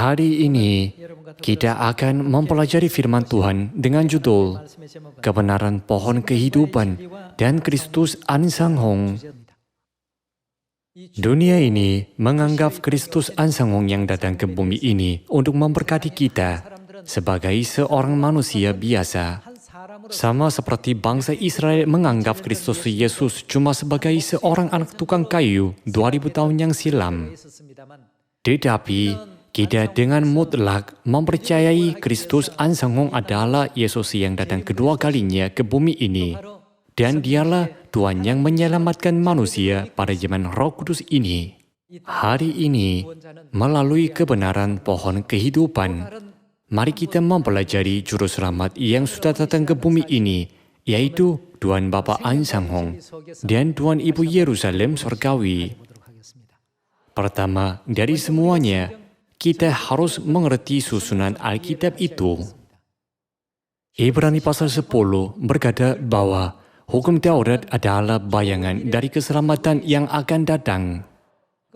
Hari ini kita akan mempelajari firman Tuhan dengan judul Kebenaran Pohon Kehidupan dan Kristus Ansanghong. Dunia ini menganggap Kristus Ansanghong yang datang ke bumi ini untuk memberkati kita sebagai seorang manusia biasa. Sama seperti bangsa Israel menganggap Kristus Yesus cuma sebagai seorang anak tukang kayu 2000 tahun yang silam. Tetapi kita dengan mutlak mempercayai Kristus Ansanghong adalah Yesus yang datang kedua kalinya ke bumi ini. Dan dialah Tuhan yang menyelamatkan manusia pada zaman Roh Kudus ini. Hari ini, melalui kebenaran pohon kehidupan, mari kita mempelajari juru selamat yang sudah datang ke bumi ini, yaitu Tuhan Bapa Ansanghong dan Tuhan Ibu Yerusalem Surgawi. Pertama dari semuanya, kita harus mengerti susunan Alkitab itu. Ibrani pasal 10 berkata bahwa hukum Taurat adalah bayangan dari keselamatan yang akan datang.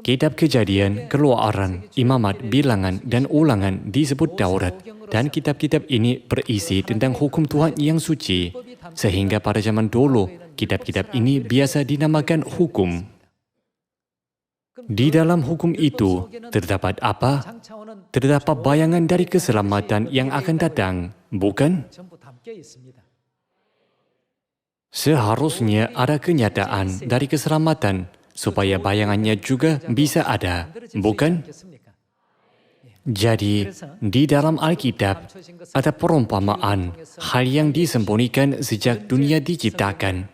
Kitab Kejadian, Keluaran, Imamat, Bilangan, dan Ulangan disebut Taurat, dan kitab-kitab ini berisi tentang hukum Tuhan yang suci, sehingga pada zaman dulu, kitab-kitab ini biasa dinamakan hukum. Di dalam hukum itu, terdapat apa? Terdapat bayangan dari keselamatan yang akan datang, bukan? Seharusnya ada kenyataan dari keselamatan, supaya bayangannya juga bisa ada, bukan? Jadi, di dalam Alkitab, ada perumpamaan, hal yang disembunyikan sejak dunia diciptakan.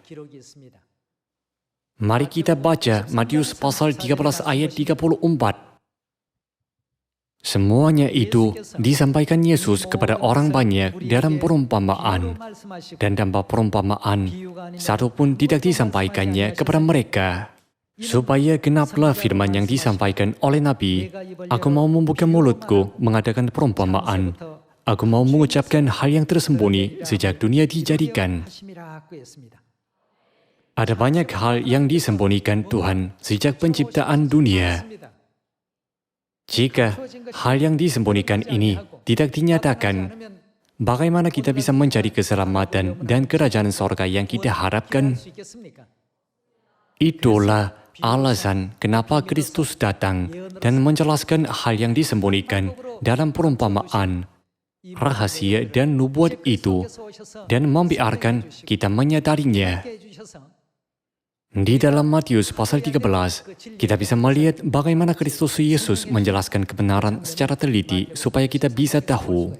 Mari kita baca Matius pasal 13 ayat 34. Semuanya itu disampaikan Yesus kepada orang banyak dalam perumpamaan. Dan tanpa perumpamaan, satu pun tidak disampaikannya kepada mereka. Supaya genaplah firman yang disampaikan oleh Nabi, aku mau membuka mulutku mengadakan perumpamaan. Aku mau mengucapkan hal yang tersembunyi sejak dunia dijadikan. Ada banyak hal yang disembunyikan Tuhan sejak penciptaan dunia. Jika hal yang disembunyikan ini tidak dinyatakan, bagaimana kita bisa mencari keselamatan dan kerajaan sorga yang kita harapkan? Itulah alasan kenapa Kristus datang dan menjelaskan hal yang disembunyikan dalam perumpamaan, rahasia dan nubuat itu, dan membiarkan kita menyadarinya. Di dalam Matius pasal 13, kita bisa melihat bagaimana Kristus Yesus menjelaskan kebenaran secara teliti supaya kita bisa tahu.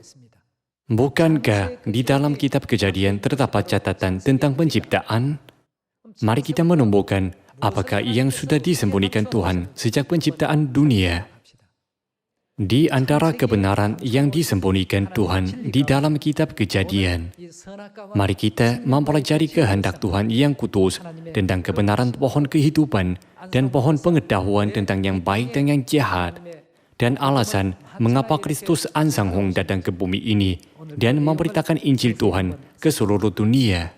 Bukankah di dalam kitab Kejadian terdapat catatan tentang penciptaan? Mari kita menemukan apakah yang sudah disembunyikan Tuhan sejak penciptaan dunia. Di antara kebenaran yang disembunyikan Tuhan di dalam kitab Kejadian, mari kita mempelajari kehendak Tuhan yang kudus tentang kebenaran pohon kehidupan dan pohon pengetahuan tentang yang baik dan yang jahat, dan alasan mengapa Kristus Ansanghong datang ke bumi ini dan memberitakan Injil Tuhan ke seluruh dunia.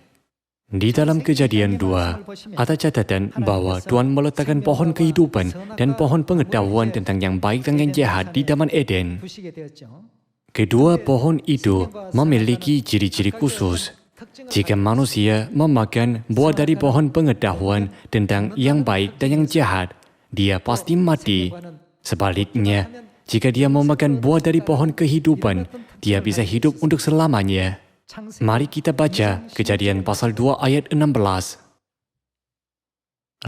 Di dalam Kejadian 2, ada catatan bahwa Tuhan meletakkan pohon kehidupan dan pohon pengetahuan tentang yang baik dan yang jahat di Taman Eden. Kedua pohon itu memiliki ciri-ciri khusus. Jika manusia memakan buah dari pohon pengetahuan tentang yang baik dan yang jahat, dia pasti mati. Sebaliknya, jika dia memakan buah dari pohon kehidupan, dia bisa hidup untuk selamanya. Mari kita baca Kejadian pasal 2 ayat 16.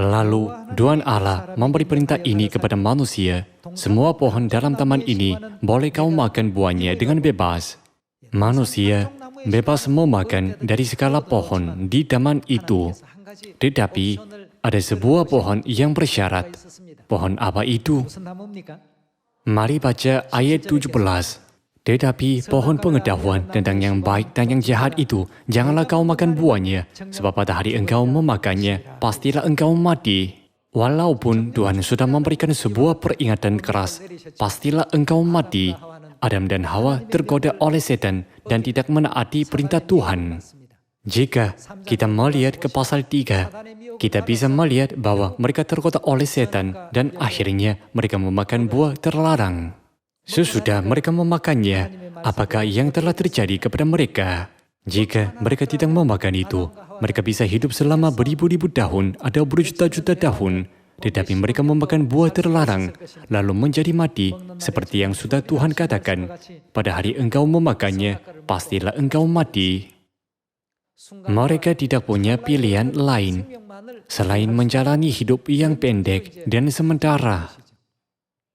Lalu Tuhan Allah memberi perintah ini kepada manusia, semua pohon dalam taman ini boleh kau makan buahnya dengan bebas. Manusia bebas memakan dari segala pohon di taman itu. Tetapi ada sebuah pohon yang bersyarat. Pohon apa itu? Mari baca ayat 17. Tetapi pohon pengetahuan tentang yang baik dan yang jahat itu, janganlah kau makan buahnya, sebab pada hari engkau memakannya, pastilah engkau mati. Walaupun Tuhan sudah memberikan sebuah peringatan keras, pastilah engkau mati. Adam dan Hawa tergoda oleh setan dan tidak menaati perintah Tuhan. Jika kita melihat ke pasal 3, kita bisa melihat bahwa mereka tergoda oleh setan dan akhirnya mereka memakan buah terlarang. Sesudah mereka memakannya, apakah yang telah terjadi kepada mereka? Jika mereka tidak memakan itu, mereka bisa hidup selama beribu-ribu tahun atau berjuta-juta tahun. Tetapi mereka memakan buah terlarang, lalu menjadi mati, seperti yang sudah Tuhan katakan. Pada hari engkau memakannya, pastilah engkau mati. Mereka tidak punya pilihan lain, selain menjalani hidup yang pendek dan sementara.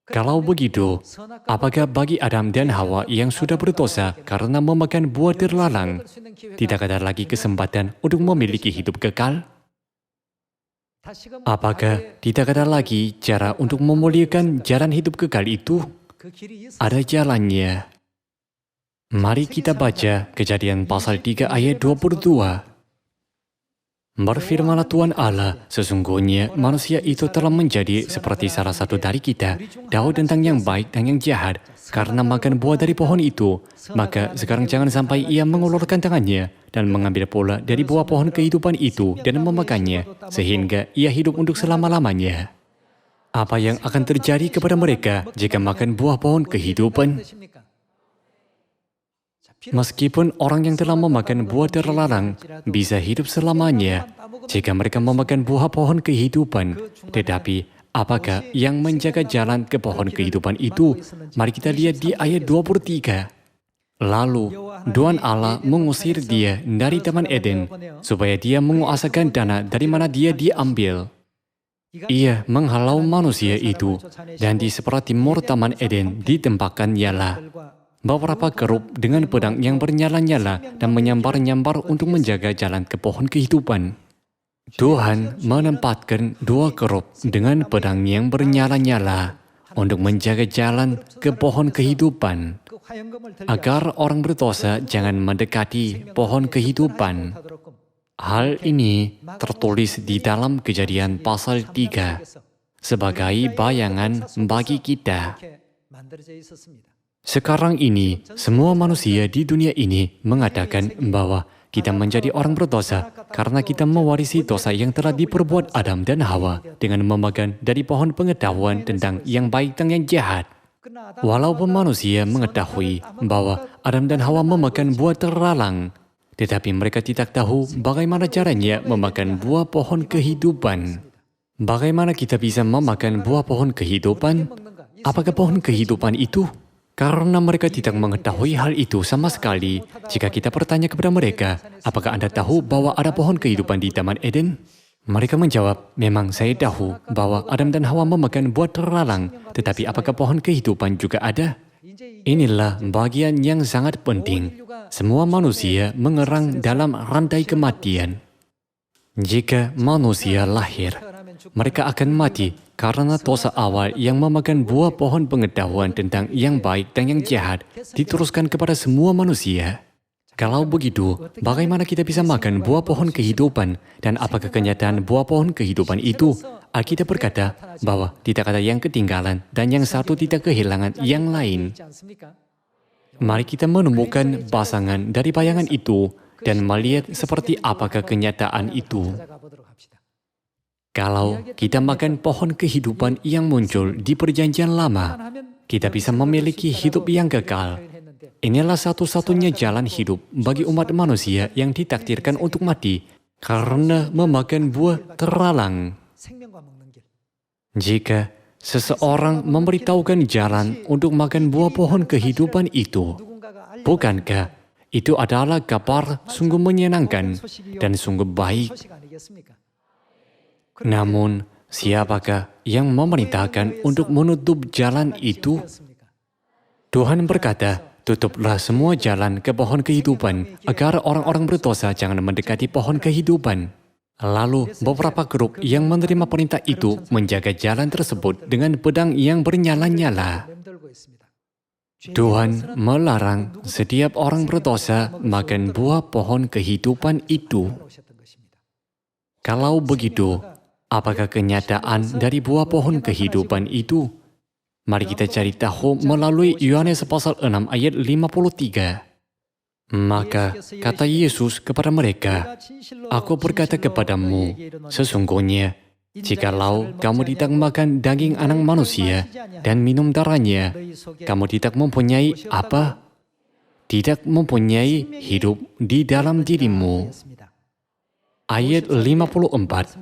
Kalau begitu, apakah bagi Adam dan Hawa yang sudah berdosa karena memakan buah terlarang, tidak ada lagi kesempatan untuk memiliki hidup kekal? Apakah tidak ada lagi cara untuk memuliakan jalan hidup kekal itu? Ada jalannya. Mari kita baca Kejadian pasal 3 ayat 22. Berfirmanlah Tuhan Allah, sesungguhnya manusia itu telah menjadi seperti salah satu dari kita, tahu tentang yang baik dan yang jahat, karena makan buah dari pohon itu. Maka sekarang jangan sampai ia mengulurkan tangannya dan mengambil pula dari buah pohon kehidupan itu dan memakannya, sehingga ia hidup untuk selama-lamanya. Apa yang akan terjadi kepada mereka jika makan buah pohon kehidupan? Meskipun orang yang telah memakan buah terlarang bisa hidup selamanya jika mereka memakan buah pohon kehidupan, tetapi apakah yang menjaga jalan ke pohon kehidupan itu? Mari kita lihat di ayat 23. Lalu Tuhan Allah mengusir dia dari Taman Eden supaya dia menguasakan tanah dari mana dia diambil. Ia menghalau manusia itu, dan di sebelah timur Taman Eden ditempatkan ialah beberapa kerup dengan pedang yang bernyala-nyala dan menyambar-nyambar untuk menjaga jalan ke pohon kehidupan. Tuhan menempatkan 2 kerup dengan pedang yang bernyala-nyala untuk menjaga jalan ke pohon kehidupan, agar orang berdosa jangan mendekati pohon kehidupan. Hal ini tertulis di dalam Kejadian pasal 3 sebagai bayangan bagi kita. Sekarang ini, semua manusia di dunia ini mengatakan bahwa kita menjadi orang berdosa karena kita mewarisi dosa yang telah diperbuat Adam dan Hawa dengan memakan dari pohon pengetahuan tentang yang baik dan yang jahat. Walaupun manusia mengetahui bahwa Adam dan Hawa memakan buah terlarang, tetapi mereka tidak tahu bagaimana caranya memakan buah pohon kehidupan. Bagaimana kita bisa memakan buah pohon kehidupan? Apakah pohon kehidupan itu? Karena mereka tidak mengetahui hal itu sama sekali, jika kita bertanya kepada mereka, apakah Anda tahu bahwa ada pohon kehidupan di Taman Eden? Mereka menjawab, memang saya tahu bahwa Adam dan Hawa memakan buah terlarang, tetapi apakah pohon kehidupan juga ada? Inilah bagian yang sangat penting. Semua manusia mengerang dalam rantai kematian. Jika manusia lahir, mereka akan mati karena dosa awal yang memakan buah pohon pengetahuan tentang yang baik dan yang jahat diteruskan kepada semua manusia. Kalau begitu, bagaimana kita bisa makan buah pohon kehidupan? Dan apakah kenyataan buah pohon kehidupan itu? Alkitab berkata bahwa tidak ada yang ketinggalan dan yang satu tidak kehilangan yang lain. Mari kita menemukan pasangan dari bayangan itu dan melihat seperti apakah kenyataan itu. Kalau kita makan pohon kehidupan yang muncul di Perjanjian Lama, kita bisa memiliki hidup yang kekal. Inilah satu-satunya jalan hidup bagi umat manusia yang ditakdirkan untuk mati karena memakan buah terlarang. Jika seseorang memberitahukan jalan untuk makan buah pohon kehidupan itu, bukankah itu adalah kabar sungguh menyenangkan dan sungguh baik? Namun, siapakah yang memerintahkan untuk menutup jalan itu? Tuhan berkata, tutuplah semua jalan ke pohon kehidupan, agar orang-orang berdosa jangan mendekati pohon kehidupan. Lalu, beberapa grup yang menerima perintah itu menjaga jalan tersebut dengan pedang yang bernyala-nyala. Tuhan melarang setiap orang berdosa makan buah pohon kehidupan itu. Kalau begitu, apakah kenyataan dari buah pohon kehidupan itu? Mari kita cari tahu melalui Yohanes pasal 6 ayat 53. Maka kata Yesus kepada mereka, "Aku berkata kepadamu, sesungguhnya Jikalau kamu tidak makan daging anak manusia dan minum darahnya, kamu tidak mempunyai apa? Tidak mempunyai hidup di dalam dirimu. Ayat 54.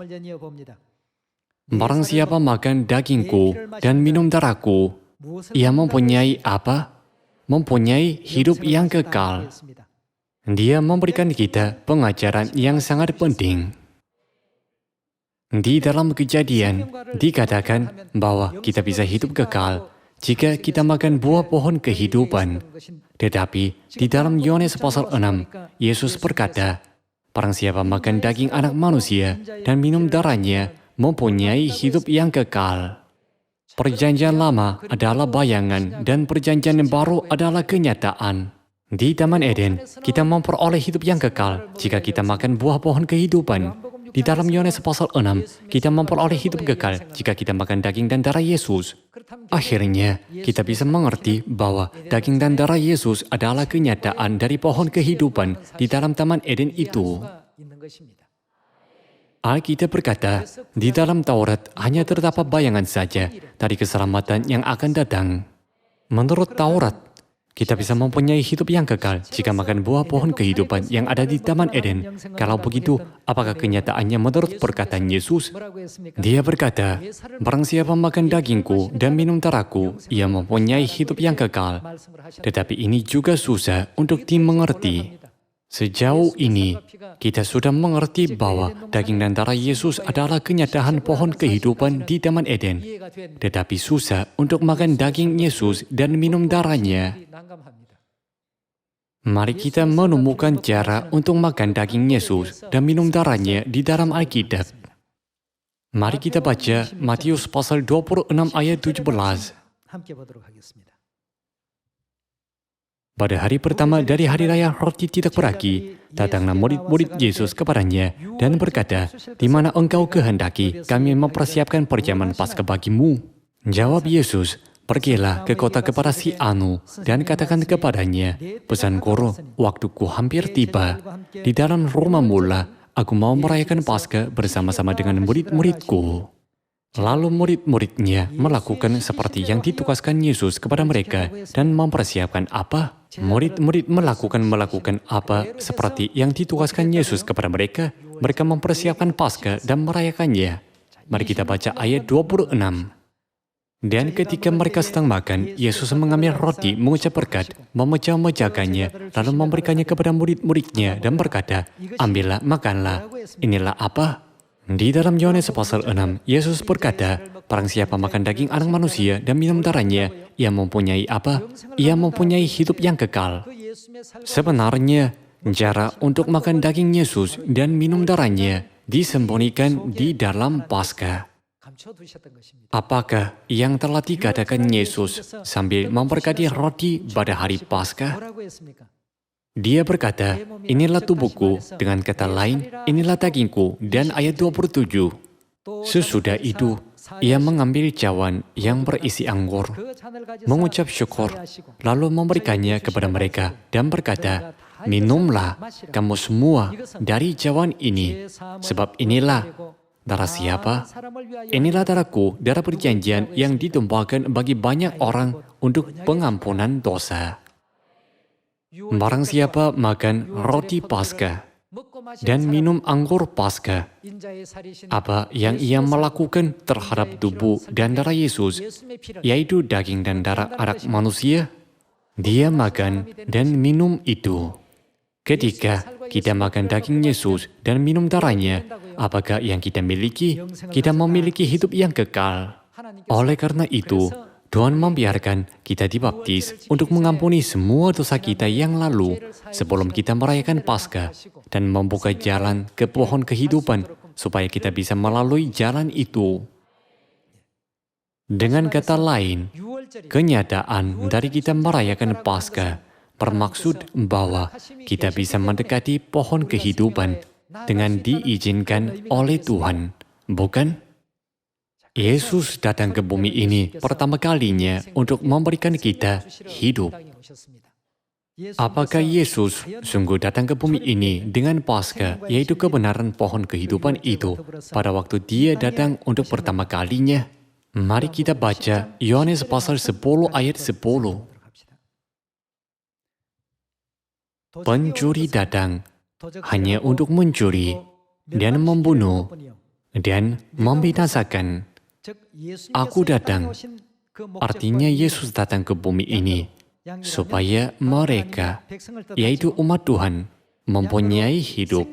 Barang siapa makan dagingku dan minum darahku, ia mempunyai apa? Mempunyai hidup yang kekal. Dia memberikan kita pengajaran yang sangat penting. Di dalam Kejadian, dikatakan bahwa kita bisa hidup kekal jika kita makan buah pohon kehidupan. Tetapi di dalam Yohanes pasal 6, Yesus berkata, barang siapa makan daging anak manusia dan minum darahnya, mempunyai hidup yang kekal. Perjanjian lama adalah bayangan dan perjanjian baru adalah kenyataan. Di Taman Eden, kita memperoleh hidup yang kekal jika kita makan buah pohon kehidupan. Di dalam Yohanes pasal 6, kita memperoleh hidup kekal jika kita makan daging dan darah Yesus. Akhirnya, kita bisa mengerti bahwa daging dan darah Yesus adalah kenyataan dari pohon kehidupan di dalam Taman Eden itu. Alkitab berkata, di dalam Taurat hanya terdapat bayangan saja dari keselamatan yang akan datang. Menurut Taurat, kita bisa mempunyai hidup yang kekal jika makan buah pohon kehidupan yang ada di Taman Eden. Kalau begitu, apakah kenyataannya menurut perkataan Yesus? Dia berkata, barang siapa makan dagingku dan minum darahku, ia mempunyai hidup yang kekal. Tetapi ini juga susah untuk dimengerti. Sejauh ini, kita sudah mengerti bahwa daging dan darah Yesus adalah kenyataan pohon kehidupan di Taman Eden. Tetapi susah untuk makan daging Yesus dan minum darahnya. Mari kita menemukan cara untuk makan daging Yesus dan minum darahnya di dalam Alkitab. Mari kita baca Matius pasal 26 ayat 17. Pada hari pertama dari hari raya roti tidak beragi, datanglah murid-murid Yesus kepadanya dan berkata, di mana engkau kehendaki kami mempersiapkan perjamuan Paskah bagimu? Jawab Yesus, pergilah ke kota kepada si Anu dan katakan kepadanya, pesan guru, waktuku hampir tiba. Di dalam rumahmu lah aku mau merayakan Paskah bersama-sama dengan murid-muridku. Lalu murid-muridnya melakukan seperti yang ditugaskan Yesus kepada mereka dan mempersiapkan apa? Murid-murid melakukan apa seperti yang ditugaskan Yesus kepada mereka? Mereka mempersiapkan Paskah dan merayakannya. Mari kita baca ayat 26. Dan ketika mereka sedang makan, Yesus mengambil roti, mengucap berkat, memecah-mecahkannya, lalu memberikannya kepada murid-muridnya dan berkata, ambillah, makanlah. Inilah apa? Di dalam Yohanes pasal 6, Yesus berkata, barang siapa makan daging anak manusia dan minum darahnya, ia mempunyai apa? Ia mempunyai hidup yang kekal. Sebenarnya, cara untuk makan daging Yesus dan minum darahnya disembunyikan di dalam Paskah. Apakah yang telah dikatakan Yesus sambil memberkati roti pada hari Paskah? Dia berkata, inilah tubuhku, dengan kata lain, inilah dagingku, dan ayat 27. Sesudah itu, ia mengambil cawan yang berisi anggur, mengucap syukur, lalu memberikannya kepada mereka, dan berkata, minumlah kamu semua dari cawan ini, sebab inilah darah siapa? Inilah darahku, darah perjanjian yang ditumpahkan bagi banyak orang untuk pengampunan dosa. Barang siapa makan roti Paskah dan minum anggur Paskah, apa yang ia melakukan terhadap tubuh dan darah Yesus, yaitu daging dan darah anak manusia, dia makan dan minum itu. Ketika kita makan daging Yesus dan minum darahnya, apakah yang kita miliki? Kita memiliki hidup yang kekal. Oleh karena itu, Tuhan membiarkan kita dibaptis untuk mengampuni semua dosa kita yang lalu sebelum kita merayakan Paskah dan membuka jalan ke pohon kehidupan supaya kita bisa melalui jalan itu. Dengan kata lain, kenyataan dari kita merayakan Paskah bermaksud bahwa kita bisa mendekati pohon kehidupan dengan diizinkan oleh Tuhan, bukan? Yesus datang ke bumi ini pertama kalinya untuk memberikan kita hidup. Apakah Yesus sungguh datang ke bumi ini dengan Paskah, yaitu kebenaran pohon kehidupan itu, pada waktu dia datang untuk pertama kalinya? Mari kita baca Yohanes pasal 10 ayat 10. Pencuri datang hanya untuk mencuri dan membunuh dan membinasakan. Aku datang, artinya Yesus datang ke bumi ini supaya mereka, yaitu umat Tuhan, mempunyai hidup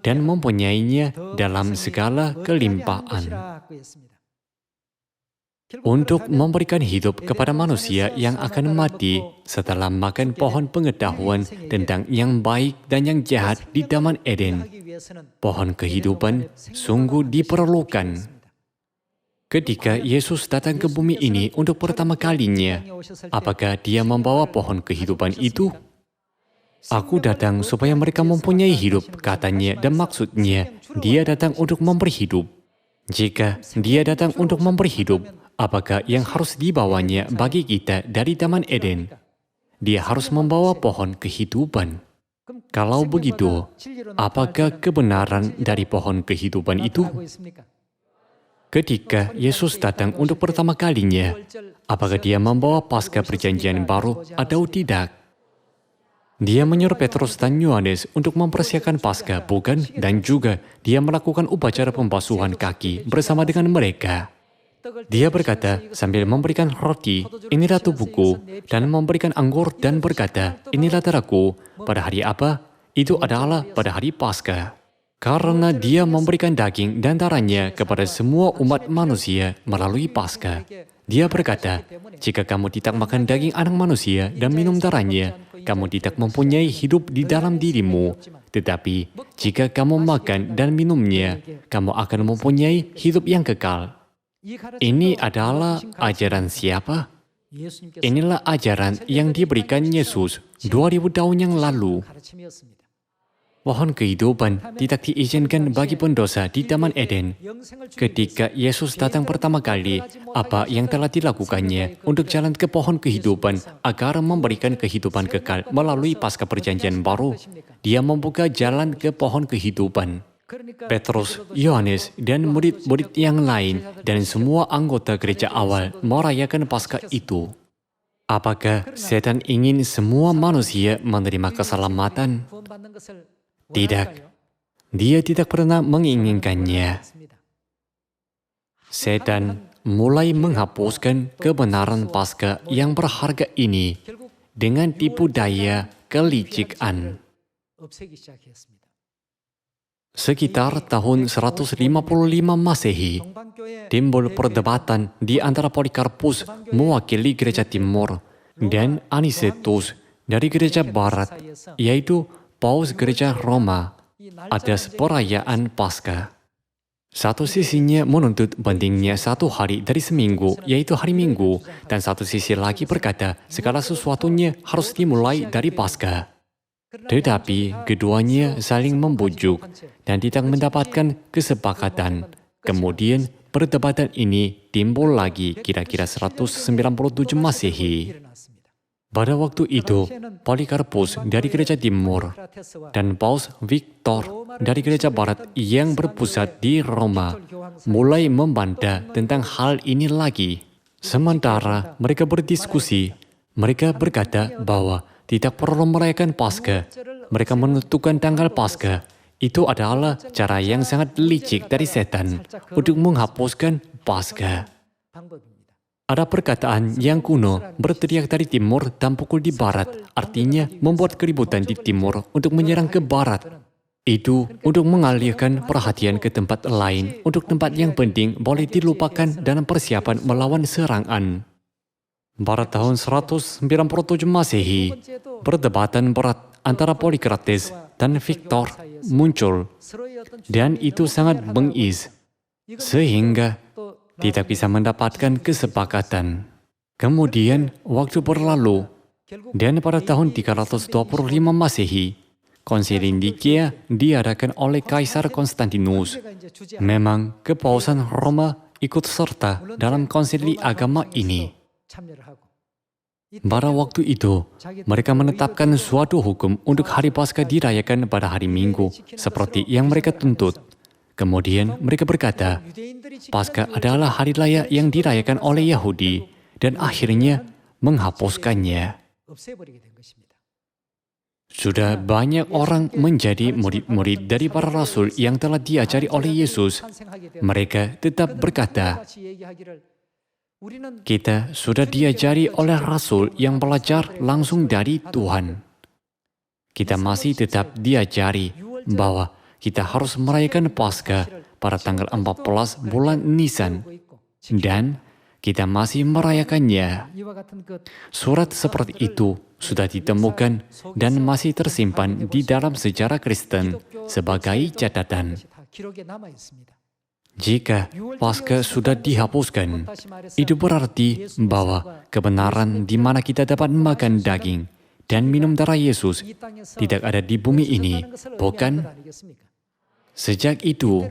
dan mempunyainya dalam segala kelimpahan. Untuk memberikan hidup kepada manusia yang akan mati setelah makan pohon pengetahuan tentang yang baik dan yang jahat di Taman Eden, pohon kehidupan sungguh diperlukan. Ketika Yesus datang ke bumi ini untuk pertama kalinya, apakah dia membawa pohon kehidupan itu? Aku datang supaya mereka mempunyai hidup, katanya, dan maksudnya, dia datang untuk memberi hidup. Jika dia datang untuk memberi hidup, apakah yang harus dibawanya bagi kita dari Taman Eden? Dia harus membawa pohon kehidupan. Kalau begitu, apakah kebenaran dari pohon kehidupan itu? Ketika Yesus datang untuk pertama kalinya, apakah dia membawa Paskah perjanjian baru atau tidak? Dia menyuruh Petrus dan Yohanes untuk mempersiapkan Paskah, bukan? Dan juga dia melakukan upacara pembasuhan kaki bersama dengan mereka. Dia berkata sambil memberikan roti, inilah tubuhku, dan memberikan anggur dan berkata, inilah darahku. Pada hari apa? Itu adalah pada hari Paskah. Karena dia memberikan daging dan darahnya kepada semua umat manusia melalui Paskah. Dia berkata, jika kamu tidak makan daging anak manusia dan minum darahnya, kamu tidak mempunyai hidup di dalam dirimu. Tetapi, jika kamu makan dan minumnya, kamu akan mempunyai hidup yang kekal. Ini adalah ajaran siapa? Inilah ajaran yang diberikan Yesus 2000 tahun yang lalu. Pohon kehidupan tidak diizinkan bagi pendosa di Taman Eden. Ketika Yesus datang pertama kali, apa yang telah dilakukannya untuk jalan ke pohon kehidupan agar memberikan kehidupan kekal melalui Paskah perjanjian baru? Dia membuka jalan ke pohon kehidupan. Petrus, Yohanes, dan murid-murid yang lain dan semua anggota gereja awal merayakan Paskah itu. Apakah setan ingin semua manusia menerima keselamatan? Tidak. Dia tidak pernah menginginkannya. Setan mulai menghapuskan kebenaran Paskah yang berharga ini dengan tipu daya kelicikan. Sekitar tahun 155 Masehi, timbul perdebatan di antara Polikarpus mewakili gereja Timur dan Anicetus dari gereja Barat, yaitu Paus gereja Roma, atas perayaan Paskah. Satu sisinya menuntut pentingnya satu hari dari seminggu, yaitu hari Minggu, dan satu sisi lagi berkata segala sesuatunya harus dimulai dari Paskah. Tetapi keduanya saling membujuk dan tidak mendapatkan kesepakatan. Kemudian perdebatan ini timbul lagi kira-kira 197 Masehi. Pada waktu itu, Polikarpus dari gereja Timur dan Paus Victor dari gereja Barat yang berpusat di Roma mulai membantah tentang hal ini lagi. Sementara mereka berdiskusi, mereka berkata bahwa tidak perlu merayakan Paskah. Mereka menentukan tanggal Paskah. Itu adalah cara yang sangat licik dari setan untuk menghapuskan Paskah. Ada perkataan yang kuno, berteriak dari timur dan pukul di barat, artinya membuat keributan di timur untuk menyerang ke barat. Itu untuk mengalihkan perhatian ke tempat lain, untuk tempat yang penting boleh dilupakan dalam persiapan melawan serangan. Pada tahun 197 Masehi, perdebatan berat antara Polikrates dan Victor muncul, dan itu sangat bengis, sehingga tidak bisa mendapatkan kesepakatan. Kemudian waktu berlalu, dan pada tahun 325 Masehi, Konsili Nikea diadakan oleh Kaisar Konstantinus. Memang kepausan Roma ikut serta dalam konsili agama ini. Pada waktu itu, mereka menetapkan suatu hukum untuk hari Paskah dirayakan pada hari Minggu, seperti yang mereka tuntut. Kemudian mereka berkata, Paskah adalah hari raya yang dirayakan oleh Yahudi, dan akhirnya menghapuskannya. Sudah banyak orang menjadi murid-murid dari para rasul yang telah diajari oleh Yesus. Mereka tetap berkata, kita sudah diajari oleh rasul yang belajar langsung dari Tuhan. Kita masih tetap diajari bahwa kita harus merayakan Paskah pada tanggal 14 bulan Nisan, dan kita masih merayakannya. Surat seperti itu sudah ditemukan dan masih tersimpan di dalam sejarah Kristen sebagai catatan. Jika Paskah sudah dihapuskan, itu berarti bahwa kebenaran di mana kita dapat makan daging dan minum darah Yesus tidak ada di bumi ini, bukan? Sejak itu,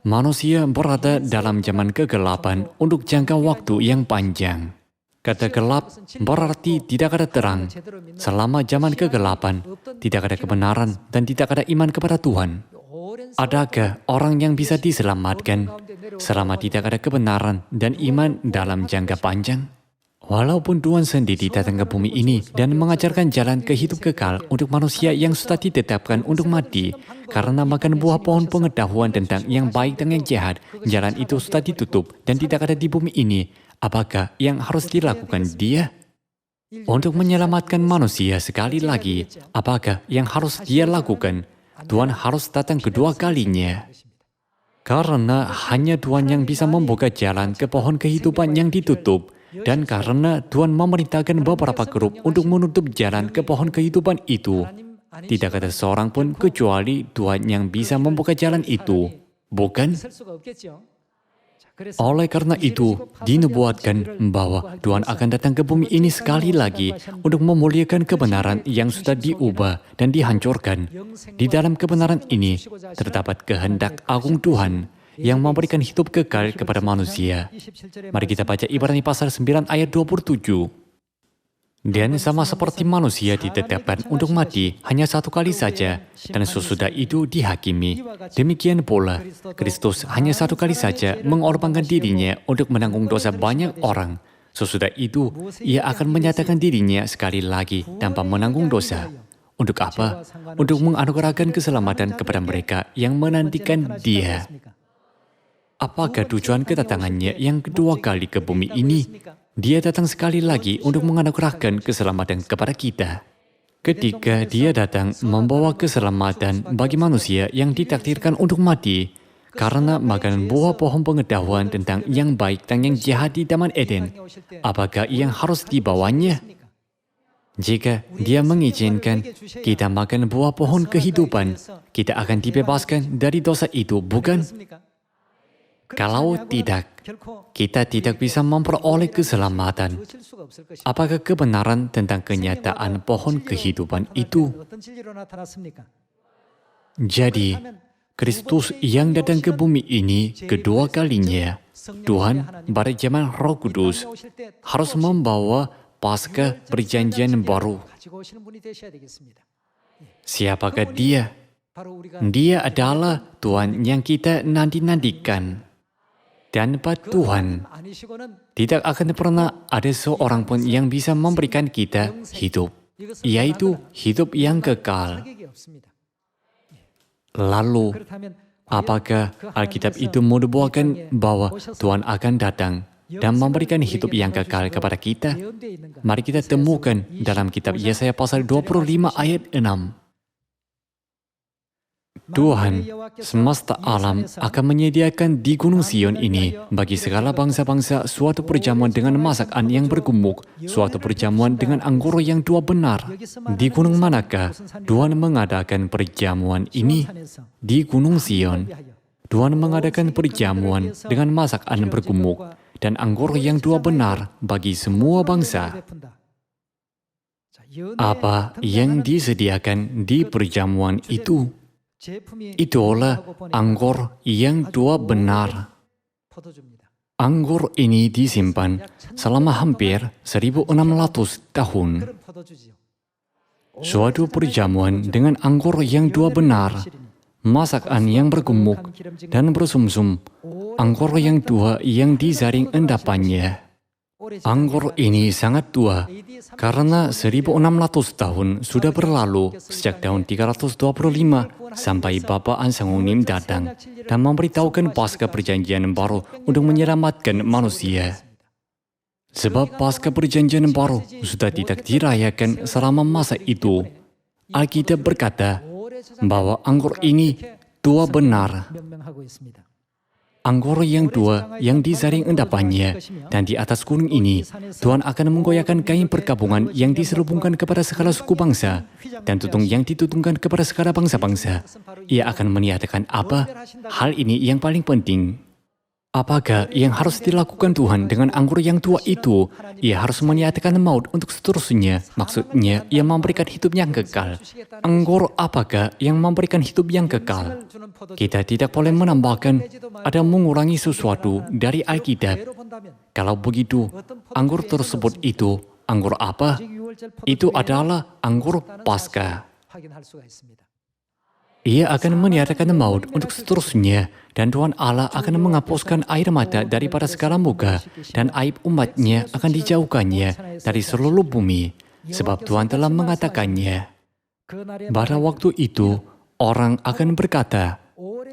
manusia berada dalam zaman kegelapan untuk jangka waktu yang panjang. Kata gelap berarti tidak ada terang. Selama zaman kegelapan, tidak ada kebenaran dan tidak ada iman kepada Tuhan. Adakah orang yang bisa diselamatkan selama tidak ada kebenaran dan iman dalam jangka panjang? Walaupun Tuhan sendiri datang ke bumi ini dan mengajarkan jalan ke hidup kekal untuk manusia yang sudah ditetapkan untuk mati, karena makan buah pohon pengetahuan tentang yang baik dan yang jahat, jalan itu sudah ditutup dan tidak ada di bumi ini. Apakah yang harus dilakukan Dia? Untuk menyelamatkan manusia sekali lagi, apakah yang harus Dia lakukan? Tuhan harus datang kedua kalinya. Karena hanya Tuhan yang bisa membuka jalan ke pohon kehidupan yang ditutup, dan karena Tuhan memerintahkan beberapa grup untuk menutup jalan ke pohon kehidupan itu, tidak ada seorang pun kecuali Tuhan yang bisa membuka jalan itu, bukan? Oleh karena itu, dinubuatkan bahwa Tuhan akan datang ke bumi ini sekali lagi untuk memuliakan kebenaran yang sudah diubah dan dihancurkan. Di dalam kebenaran ini, terdapat kehendak agung Tuhan yang memberikan hidup kekal kepada manusia. Mari kita baca Ibrani pasal 9 ayat 27. Dan sama seperti manusia ditetapkan untuk mati hanya satu kali saja, dan sesudah itu dihakimi. Demikian pula, Kristus hanya satu kali saja mengorbankan dirinya untuk menanggung dosa banyak orang. Sesudah itu, Ia akan menyatakan dirinya sekali lagi tanpa menanggung dosa. Untuk apa? Untuk menganugerahkan keselamatan kepada mereka yang menantikan Dia. Apakah tujuan kedatangannya yang kedua kali ke bumi ini? Dia datang sekali lagi untuk menganugerahkan keselamatan kepada kita. Ketika Dia datang membawa keselamatan bagi manusia yang ditakdirkan untuk mati karena makan buah pohon pengetahuan tentang yang baik dan yang jahat di Taman Eden, apakah yang harus dibawanya? Jika Dia mengizinkan kita makan buah pohon kehidupan, kita akan dibebaskan dari dosa itu, bukan? Kalau tidak, kita tidak bisa memperoleh keselamatan. Apakah kebenaran tentang kenyataan pohon kehidupan itu? Jadi, Kristus yang datang ke bumi ini kedua kalinya, Tuhan pada zaman Roh Kudus, harus membawa Paskah perjanjian baru. Siapakah Dia? Dia adalah Tuhan yang kita nanti-nantikan. Tanpa Tuhan, tidak akan pernah ada seorang pun yang bisa memberikan kita hidup, yaitu hidup yang kekal. Lalu, apakah Alkitab itu menubuatkan bahwa Tuhan akan datang dan memberikan hidup yang kekal kepada kita? Mari kita temukan dalam kitab Yesaya pasal 25 ayat 6. Tuhan, semesta alam akan menyediakan di Gunung Sion ini bagi segala bangsa-bangsa suatu perjamuan dengan masakan yang bergemuk, suatu perjamuan dengan anggur yang tua benar. Di gunung manakah Tuhan mengadakan perjamuan ini? Di Gunung Sion. Tuhan mengadakan perjamuan dengan masakan bergemuk dan anggur yang tua benar bagi semua bangsa. Apa yang disediakan di perjamuan itu? Itulah anggur yang tua benar. Anggur ini disimpan selama hampir 1600 tahun. Suatu perjamuan dengan anggur yang dua benar, masakan yang bergemuk dan bersumsum, anggur yang tua yang disaring endapannya. Anggur ini sangat tua, karena 1600 tahun sudah berlalu sejak tahun 325 sampai Bapa Ansangonim datang dan memberitahukan Paskah Perjanjian Baru untuk menyelamatkan manusia. Sebab Paskah Perjanjian Baru sudah tidak dirayakan selama masa itu. Alkitab berkata bahwa anggur ini tua benar. Anggur yang tua yang disaring endapannya, dan di atas gunung ini Tuhan akan menggoyahkan kain perkabungan yang diselubungkan kepada segala suku bangsa dan tutung yang ditutungkan kepada segala bangsa-bangsa. Ia akan menyatakan apa? Hal ini yang paling penting. Apakah yang harus dilakukan Tuhan dengan anggur yang tua itu? Ia harus menyatakan maut untuk seterusnya. Maksudnya, ia memberikan hidup yang kekal. Anggur apakah yang memberikan hidup yang kekal? Kita tidak boleh menambahkan atau mengurangi sesuatu dari Alkitab. Kalau begitu, anggur tersebut itu anggur apa? Itu adalah anggur Paskah. Ia akan menyatakan maut untuk seterusnya, dan Tuhan Allah akan menghapuskan air mata daripada segala muka, dan aib umatnya akan dijauhkannya dari seluruh bumi, sebab Tuhan telah mengatakannya. Pada waktu itu, orang akan berkata,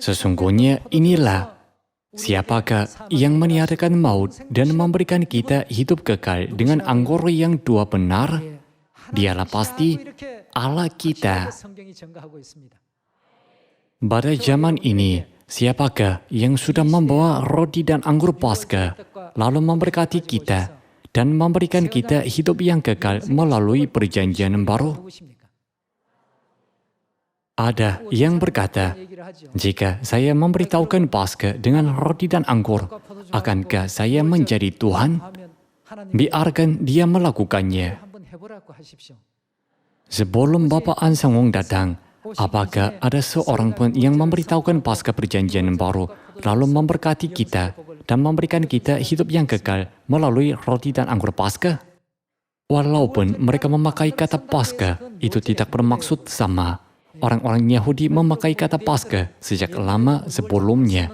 sesungguhnya inilah, siapakah yang menyatakan maut dan memberikan kita hidup kekal dengan anggur yang tua benar? Dialah pasti Allah kita. Pada zaman ini, siapakah yang sudah membawa roti dan anggur Paskah, lalu memberkati kita, dan memberikan kita hidup yang kekal melalui perjanjian baru? Ada yang berkata, jika saya memberitahukan Paskah dengan roti dan anggur, akankah saya menjadi Tuhan? Biarkan dia melakukannya. Sebelum Bapa Ansangong datang, apakah ada seorang pun yang memberitahukan Paskah Perjanjian Baru, lalu memberkati kita dan memberikan kita hidup yang kekal melalui roti dan anggur Paskah? Walaupun mereka memakai kata Paskah, itu tidak bermaksud sama. Orang-orang Yahudi memakai kata Paskah sejak lama sebelumnya.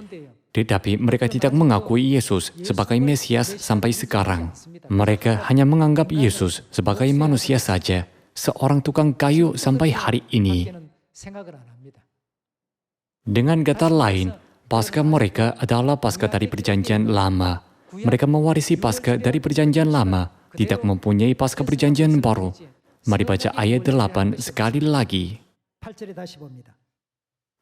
Tetapi mereka tidak mengakui Yesus sebagai Mesias sampai sekarang. Mereka hanya menganggap Yesus sebagai manusia saja, seorang tukang kayu sampai hari ini. Dengan kata lain, Paskah mereka adalah Paskah dari Perjanjian Lama. Mereka mewarisi Paskah dari Perjanjian Lama, tidak mempunyai Paskah Perjanjian Baru. Mari baca ayat 8 sekali lagi.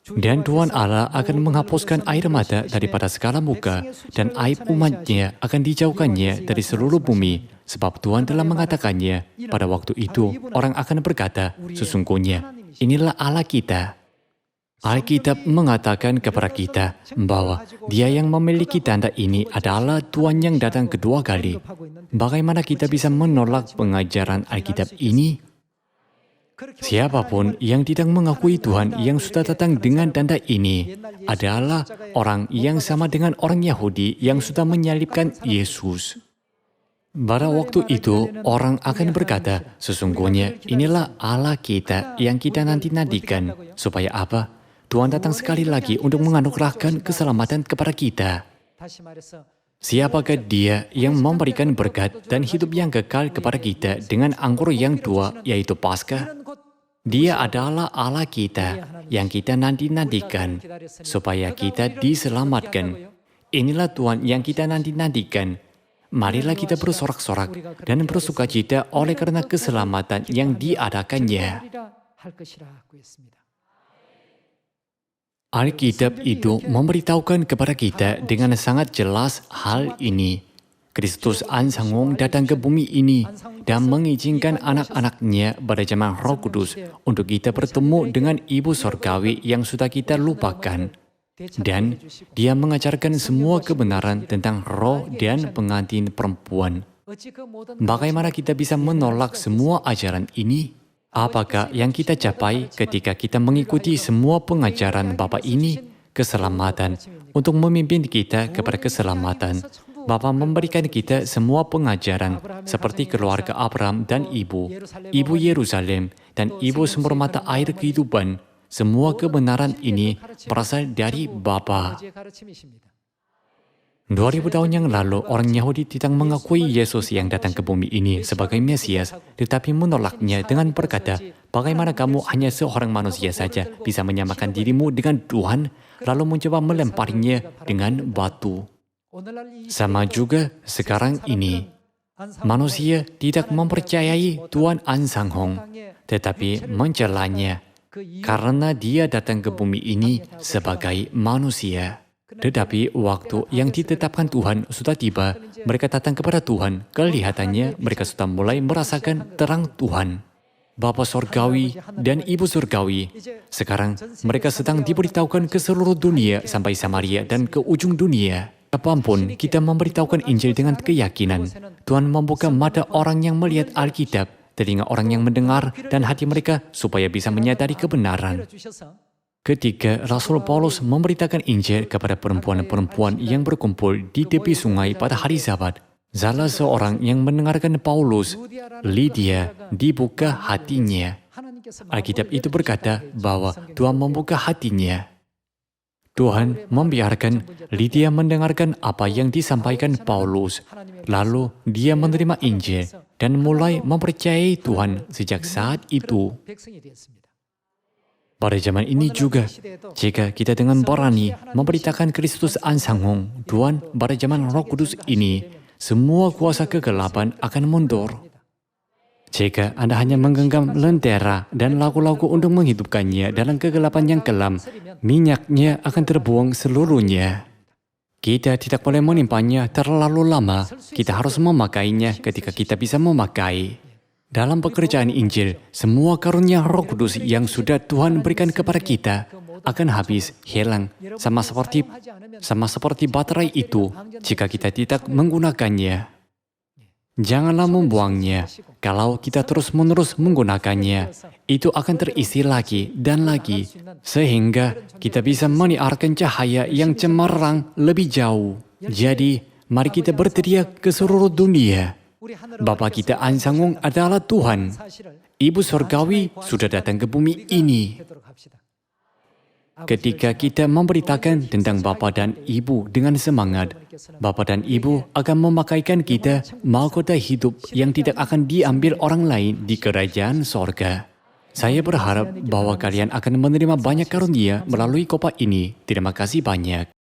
Dan Tuhan Allah akan menghapuskan air mata daripada segala muka, dan aib umatnya akan dijauhkannya dari seluruh bumi, sebab Tuhan telah mengatakannya. Pada waktu itu, orang akan berkata, sesungguhnya, inilah Allah kita. Alkitab mengatakan kepada kita bahwa Dia yang memiliki tanda ini adalah Tuhan yang datang kedua kali. Bagaimana kita bisa menolak pengajaran Alkitab ini? Siapapun yang tidak mengakui Tuhan yang sudah datang dengan tanda ini adalah orang yang sama dengan orang Yahudi yang sudah menyalibkan Yesus. Pada waktu itu, orang akan berkata, sesungguhnya inilah Allah kita yang kita nanti-nantikan. Supaya apa? Tuhan datang sekali lagi untuk menganugerahkan keselamatan kepada kita. Siapakah Dia yang memberikan berkat dan hidup yang kekal kepada kita dengan anggur yang tua, yaitu Paskah? Dia adalah Allah kita yang kita nanti-nantikan, supaya kita diselamatkan. Inilah Tuhan yang kita nanti-nantikan. Marilah kita bersorak-sorak dan bersukacita oleh karena keselamatan yang diadakannya. Alkitab itu memberitahukan kepada kita dengan sangat jelas hal ini. Kristus Ansangong datang ke bumi ini dan mengizinkan anak-anaknya pada zaman Roh Kudus untuk kita bertemu dengan Ibu Sorgawi yang sudah kita lupakan. Dan Dia mengajarkan semua kebenaran tentang roh dan pengantin perempuan. Bagaimana kita bisa menolak semua ajaran ini? Apakah yang kita capai ketika kita mengikuti semua pengajaran Bapa ini? Keselamatan untuk memimpin kita kepada keselamatan. Bapa memberikan kita semua pengajaran seperti keluarga Abraham dan Ibu Yerusalem, dan Ibu sumber mata air kehidupan. Semua kebenaran ini berasal dari Bapa. 2000 tahun yang lalu, orang Yahudi tidak mengakui Yesus yang datang ke bumi ini sebagai Mesias, tetapi menolaknya dengan berkata, bagaimana kamu hanya seorang manusia saja bisa menyamakan dirimu dengan Tuhan, lalu mencoba melemparinya dengan batu. Sama juga sekarang ini, manusia tidak mempercayai Tuhan An Sang Hong, tetapi mencelanya karena dia datang ke bumi ini sebagai manusia. Tetapi waktu yang ditetapkan Tuhan sudah tiba, mereka datang kepada Tuhan. Kelihatannya mereka sudah mulai merasakan terang Tuhan. Bapa Surgawi dan Ibu Surgawi. Sekarang mereka sedang diberitahukan ke seluruh dunia sampai Samaria dan ke ujung dunia. Kapanpun kita memberitahukan Injil dengan keyakinan, Tuhan membuka mata orang yang melihat Alkitab, telinga orang yang mendengar, dan hati mereka supaya bisa menyadari kebenaran. Ketika Rasul Paulus memberitakan Injil kepada perempuan-perempuan yang berkumpul di tepi sungai pada hari Sabat, salah seorang yang mendengarkan Paulus, Lydia, dibuka hatinya. Alkitab itu berkata bahwa Tuhan membuka hatinya. Tuhan membiarkan Lydia mendengarkan apa yang disampaikan Paulus. Lalu dia menerima Injil dan mulai mempercayai Tuhan sejak saat itu. Pada zaman ini juga, jika kita dengan berani memberitakan Kristus An Sang Hong, Tuhan, pada zaman Roh Kudus ini, semua kuasa kegelapan akan mundur. Jika Anda hanya menggenggam lentera dan lagu-lagu untuk menghidupkannya dalam kegelapan yang kelam, minyaknya akan terbuang seluruhnya. Kita tidak boleh menimpanya terlalu lama, kita harus memakainya ketika kita bisa memakai. Dalam pekerjaan Injil, semua karunia Roh Kudus yang sudah Tuhan berikan kepada kita akan habis, hilang, sama seperti baterai itu jika kita tidak menggunakannya. Janganlah membuangnya. Kalau kita terus-menerus menggunakannya, itu akan terisi lagi dan lagi, sehingga kita bisa menyiarkan cahaya yang cemerlang lebih jauh. Jadi, mari kita berteriak ke seluruh dunia. Bapa kita An Sang Hong adalah Tuhan. Ibu Surgawi sudah datang ke bumi ini. Ketika kita memberitakan tentang Bapa dan Ibu dengan semangat, Bapa dan Ibu akan memakaikan kita mahkota hidup yang tidak akan diambil orang lain di kerajaan sorga. Saya berharap bahwa kalian akan menerima banyak karunia melalui kopa ini. Terima kasih banyak.